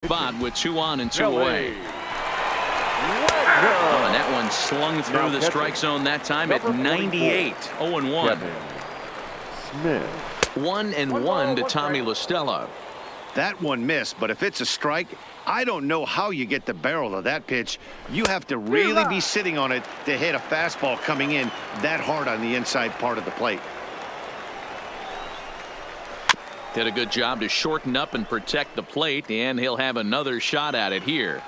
Spot with 2 on and 2 away. Oh, and that one slung through the strike zone that time at 98. 0-1. Smith. 1-1 to Tommy La Stella. That one missed, but if it's a strike, I don't know how you get the barrel of that pitch. You have to really be sitting on it to hit a fastball coming in that hard on the inside part of the plate. Did a good job to shorten up and protect the plate, and he'll have another shot at it here.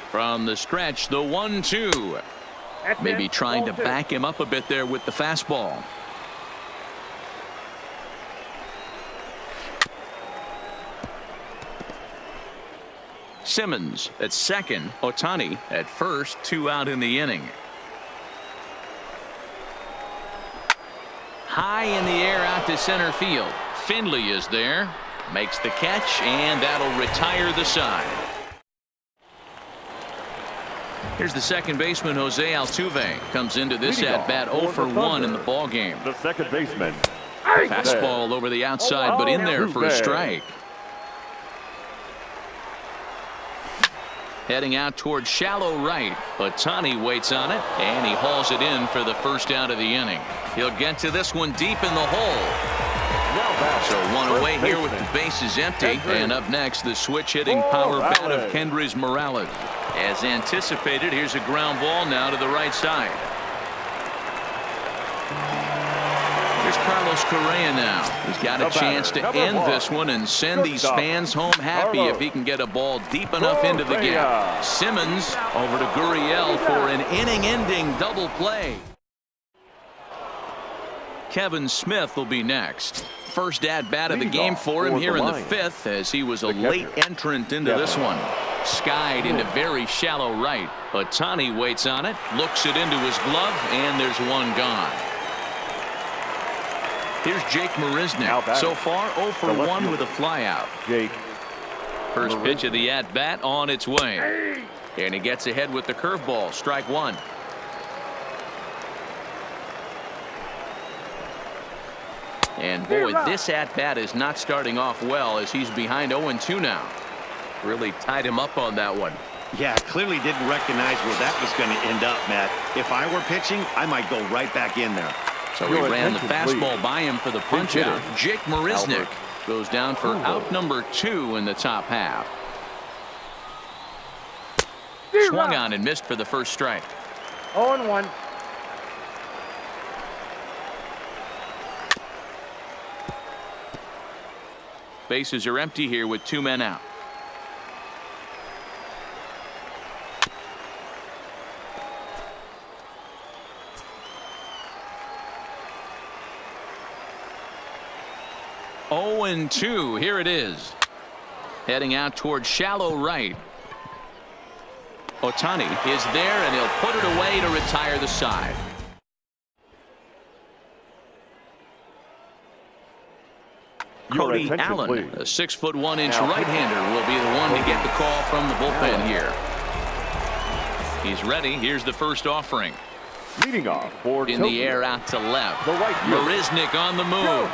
From the stretch, the 1-2. Maybe trying to back him up a bit there with the fastball. Simmons at second, Ohtani at first, 2 out in the inning. High in the air out to center field. Finley is there, makes the catch, and that'll retire the side. Here's the second baseman, Jose Altuve. Comes into this at bat 0 for 1 in the ball game. The second baseman. Fastball over the outside, but in there for a strike. Heading out towards shallow right. Ohtani waits on it, and he hauls it in for the first out of the inning. He'll get to this one deep in the hole. So 1 away here with the bases empty. And up next, the switch-hitting power bat of Kendrys Morales. As anticipated, here's a ground ball now to the right side. Here's Carlos Correa now. He's got a chance to end this one and send these fans home happy if he can get a ball deep enough into the gap. Simmons over to Gurriel for an inning-ending double play. Kevin Smith will be next. First at-bat of the game for him here in the 5th, as he was a late entrant into this one. Skied into very shallow right. Ohtani waits on it, looks it into his glove, and there's one gone. Here's Jake Marisnick. So far 0 for 1 with a flyout. First pitch of the at-bat on its way. And he gets ahead with the curveball. Strike 1. And boy, this at-bat is not starting off well, as he's behind 0-2 now. Really tied him up on that one. Yeah, clearly didn't recognize where that was going to end up, Matt. If I were pitching, I might go right back in there. So he ran the fastball by him for the punch-out. Jake Marisnick goes down for out number 2 in the top half. Swung on and missed for the first strike. 0-1. Bases are empty here with 2 men out. Oh, and 2. Here it is. Heading out towards shallow right. Ohtani is there, and he'll put it away to retire the side. Cody Allen, a 6'1" right-hander, will be the one to get the call from the bullpen here. He's ready. Here's the first offering. Leading off for in the air out to left. Marisnick on the move,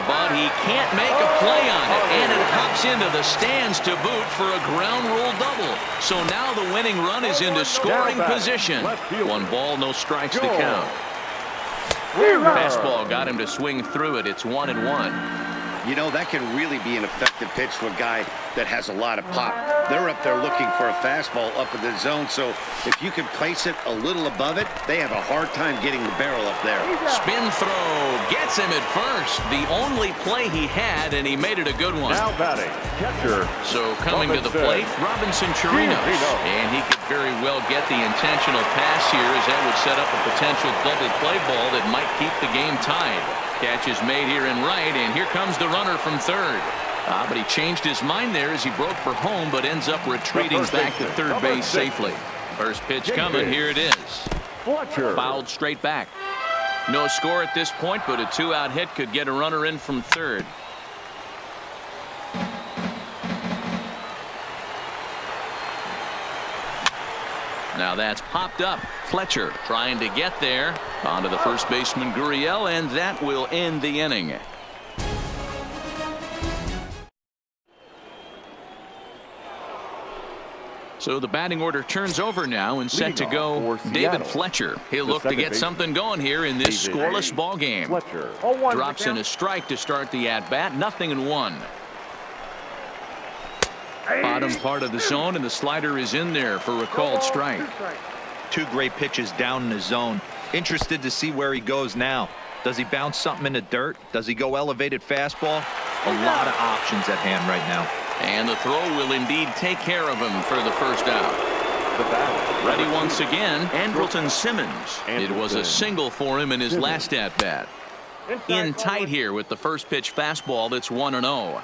but he can't make a play on it, and it hops into the stands to boot for a ground rule double. So now the winning run is into scoring position. 1 ball, no strikes to count. Fastball got him to swing through it. It's 1-1. You know, that can really be an effective pitch to a guy that has a lot of pop. They're up there looking for a fastball up in the zone, so if you can place it a little above it, they have a hard time getting the barrel up there. Spin throw gets him at first. The only play he had, and he made it a good one. Now batting, catcher. So coming to the plate, Robinson Chirinos. And he could very well get the intentional pass here, as that would set up a potential double play ball that might keep the game tied. Catch is made here in right, and here comes the runner from third. But he changed his mind there as he broke for home, but ends up retreating back to third base safely. First pitch coming. Here it is. Fouled straight back. No score at this point, but a 2-out hit could get a runner in from third. Now that's popped up. Fletcher trying to get there. Onto the first baseman Gurriel, and that will end the inning. So the batting order turns over now and set to go David Fletcher. He'll look to get something going here in this scoreless ball game. Drops in a strike to start the at-bat. 0-1. Bottom part of the zone, and the slider is in there for a called strike. 2 great pitches down in the zone. Interested to see where he goes now. Does he bounce something in the dirt? Does he go elevated fastball? A lot of options at hand right now. And the throw will indeed take care of him for the first out. Ready once again, Andrelton Simmons. It was a single for him in his last at-bat. In tight here with the first pitch fastball that's 1-0.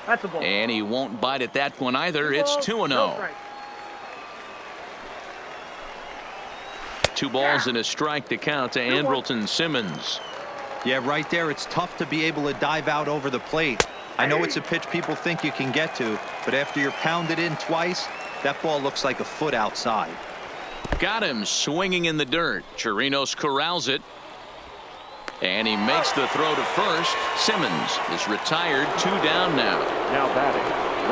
That's a ball. And he won't bite at that one either. It's 2-0. 2 balls and a strike to count to Andrelton Simmons. Yeah, right there, it's tough to be able to dive out over the plate. I know it's a pitch people think you can get to, but after you're pounded in twice, that ball looks like a foot outside. Got him swinging in the dirt. Chirinos corrals it. And he makes the throw to first. Simmons is retired. 2 down now. Now batting.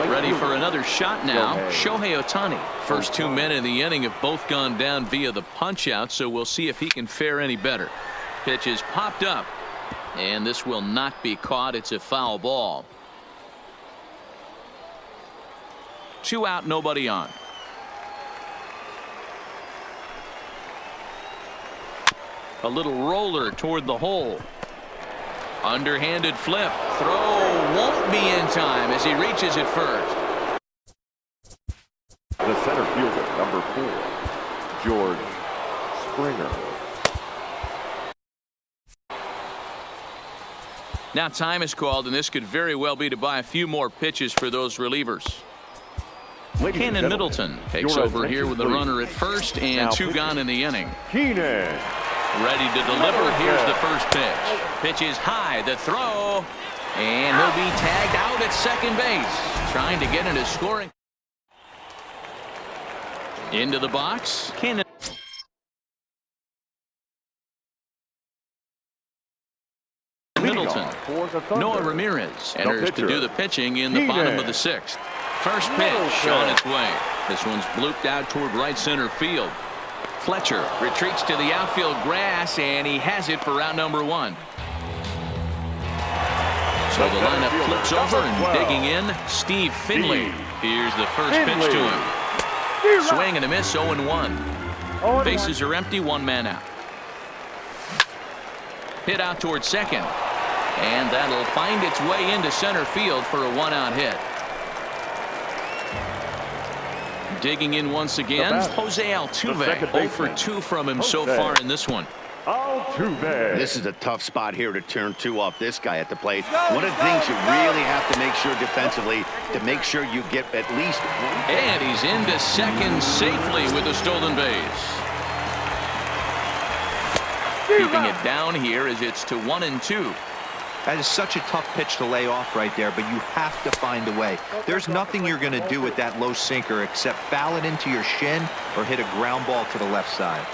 Ready for another shot now. Shohei Ohtani. First 2 men in the inning have both gone down via the punch out, so we'll see if he can fare any better. Pitch is popped up. And this will not be caught. It's a foul ball. 2 out, nobody on. A little roller toward the hole. Underhanded flip. Throw won't be in time as he reaches it first. The center fielder, number 4, George Springer. Now time is called, and this could very well be to buy a few more pitches for those relievers. Keenan Middleton takes over here with the runner at first and 2 gone in the inning. Keenan. Ready to deliver. Here's the first pitch. Pitch is high. The throw. And he'll be tagged out at second base. Trying to get into scoring. Into the box. Keenan. Middleton. Noah Ramirez enters to do the pitching in the bottom of the 6th. First pitch on its way. This one's blooped out toward right center field. Fletcher retreats to the outfield grass, and he has it for round number 1. So the lineup flips over, and digging in, Steve Finley. Here's the first pitch to him. Swing and a miss, 0-1. Bases are empty, 1 man out. Hit out towards second. And that'll find its way into center field for a 1-out hit. Digging in once again, Jose Altuve. 0 for 2 from him so far in this one. Altuve. This is a tough spot here to turn 2 off this guy at the plate. One of the things you really have to make sure defensively to make sure you get at least 1. And he's into second safely with a stolen base. Keeping it down here as it's to 1-2. That is such a tough pitch to lay off right there, but you have to find a way. There's nothing you're going to do with that low sinker except foul it into your shin or hit a ground ball to the left side.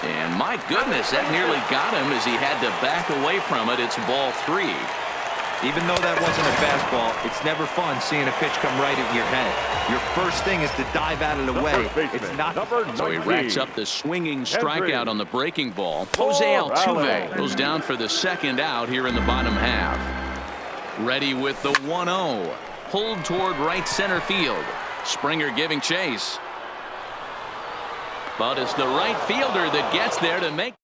And my goodness, that nearly got him as he had to back away from it. It's ball 3. Even though that wasn't a fastball, it's never fun seeing a pitch come right at your head. Your first thing is to dive out of the way. It's not. So he racks up the swinging strikeout on the breaking ball. Jose Altuve goes down for the second out here in the bottom half. Ready with the 1-0. Pulled toward right center field. Springer giving chase. But it's the right fielder that gets there to make.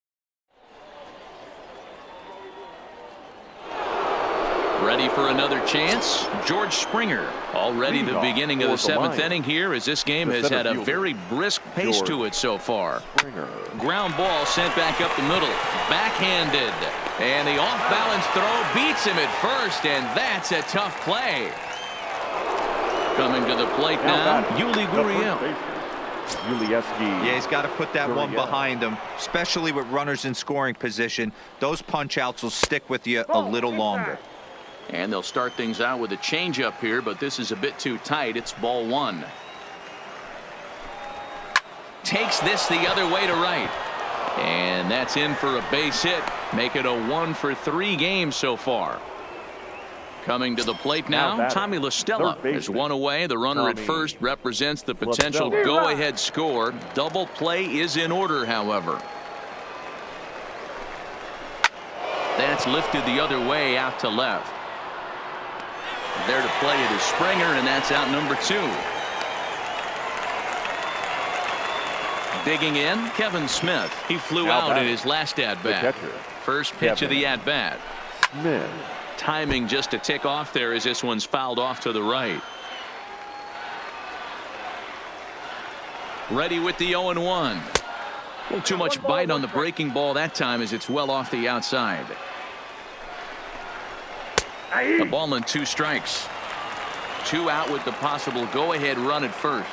Ready for another chance. George Springer. Already the beginning of the 7th inning here as this game has had a very brisk pace to it so far. Ground ball sent back up the middle. Backhanded. And the off-balance throw beats him at first, and that's a tough play. Coming to the plate now, Yuli Gurriel. Yeah, he's got to put that one behind him, especially with runners in scoring position. Those punch-outs will stick with you a little longer. And they'll start things out with a changeup here, but this is a bit too tight. It's ball 1. Takes this the other way to right. And that's in for a base hit. Make it a 1 for 3 games so far. Coming to the plate now, Tommy La Stella is one away. The runner at first represents the potential go-ahead score. Double play is in order, however. That's lifted the other way out to left. There to play it is Springer, and that's out number 2. Digging in, Kevin Smith. He flew out in his last at-bat. First pitch of the at-bat. Smith. Timing just a tick off there as this one's fouled off to the right. Ready with the 0-1. A little too much bite on the breaking ball that time as it's well off the outside. A ball and 2 strikes. 2 out with the possible go-ahead run at first.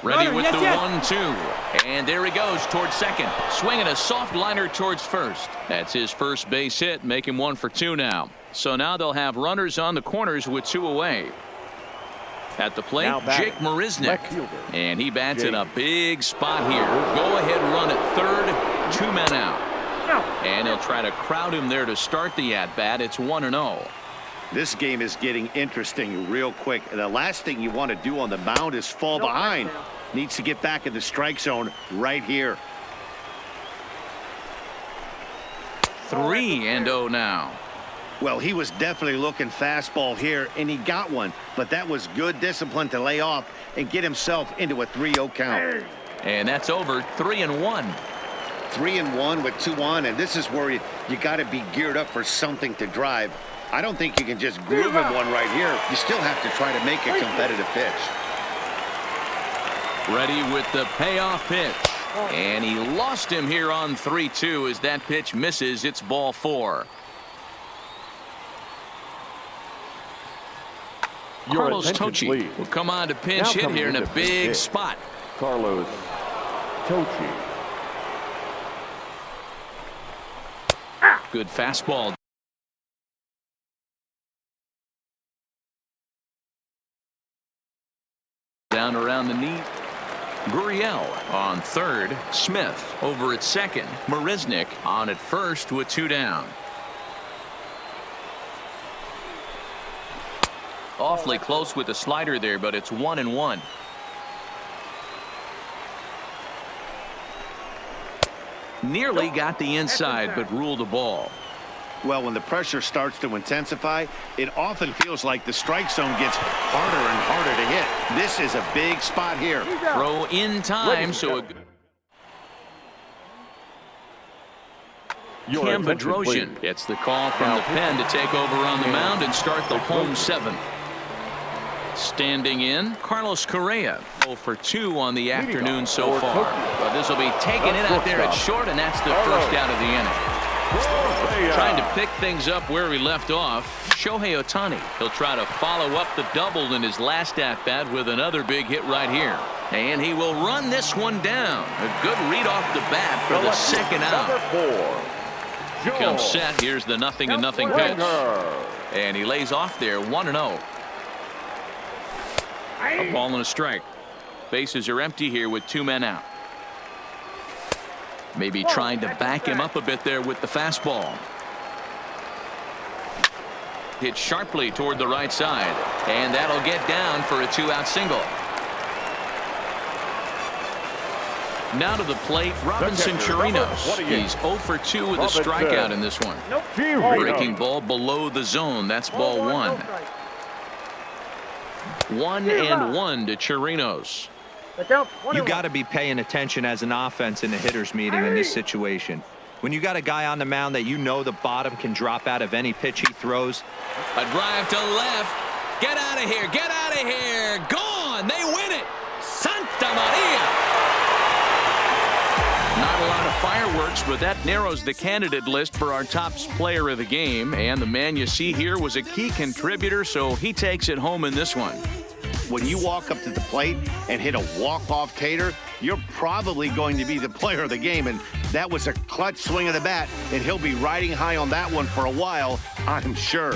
Ready with the 1-2. And there he goes towards second. Swinging a soft liner towards first. That's his first base hit. Make him 1 for 2 now. So now they'll have runners on the corners with 2 away. At the plate, Jake Marisnick. And he bats in a big spot here. Go ahead run at third. 2 men out. And he'll try to crowd him there to start the at-bat. It's 1-0. This game is getting interesting real quick. And the last thing you want to do on the mound is fall behind. Needs to get back in the strike zone right here. 3-0 now. Well, he was definitely looking fastball here, and he got one. But that was good discipline to lay off and get himself into a 3-0 count. And that's over. 3-1. 3-1 with 2 on, and this is where you got to be geared up for something to drive. I don't think you can just groove him one right here. You still have to try to make a competitive pitch. Ready with the payoff pitch. And he lost him here on 3-2 as that pitch misses. It's ball 4. Carlos Tocci will come on to pinch hit here in a big spot. Carlos Tocci. Good fastball. Down around the knee. Gurriel on third. Smith over at second. Marisnick on at first with 2 down. Awfully close with the slider there, but it's 1-1. Nearly got the inside, but ruled the ball. Well, when the pressure starts to intensify, it often feels like the strike zone gets harder and harder to hit. This is a big spot here. Throw in time, so Cam Bedrosian gets the call from the pen to take over on the mound and start the home 7th. Standing in, Carlos Correa. 0 for 2 on the afternoon so far. But this will be taking it out there at short, and that's the first out of the inning. Trying to pick things up where we left off. Shohei Ohtani. He'll try to follow up the double in his last at-bat with another big hit right here. And he will run this one down. A good read off the bat for the second out. Comes set. Here's the 0-0 pitch. And he lays off there. 1-0. A ball and a strike. Bases are empty here with 2 men out. Maybe trying to back him up a bit there with the fastball. Hit sharply toward the right side, and that'll get down for a 2-out single. Now to the plate, Robinson Chirinos. He's 0 for 2 with a strikeout in this one. Breaking ball below the zone. That's ball 1. 1-1 to Chirinos. You got to be paying attention as an offense in the hitters meeting in this situation. When you got a guy on the mound that you know the bottom can drop out of any pitch he throws. A drive to left. Get out of here. Get out of here. Gone. They win it. Santa Maria. Not a lot of fireworks, but that narrows the candidate list for our top player of the game. And the man you see here was a key contributor, so he takes it home in this one. When you walk up to the plate and hit a walk-off tater, you're probably going to be the player of the game. And that was a clutch swing of the bat, and he'll be riding high on that one for a while, I'm sure.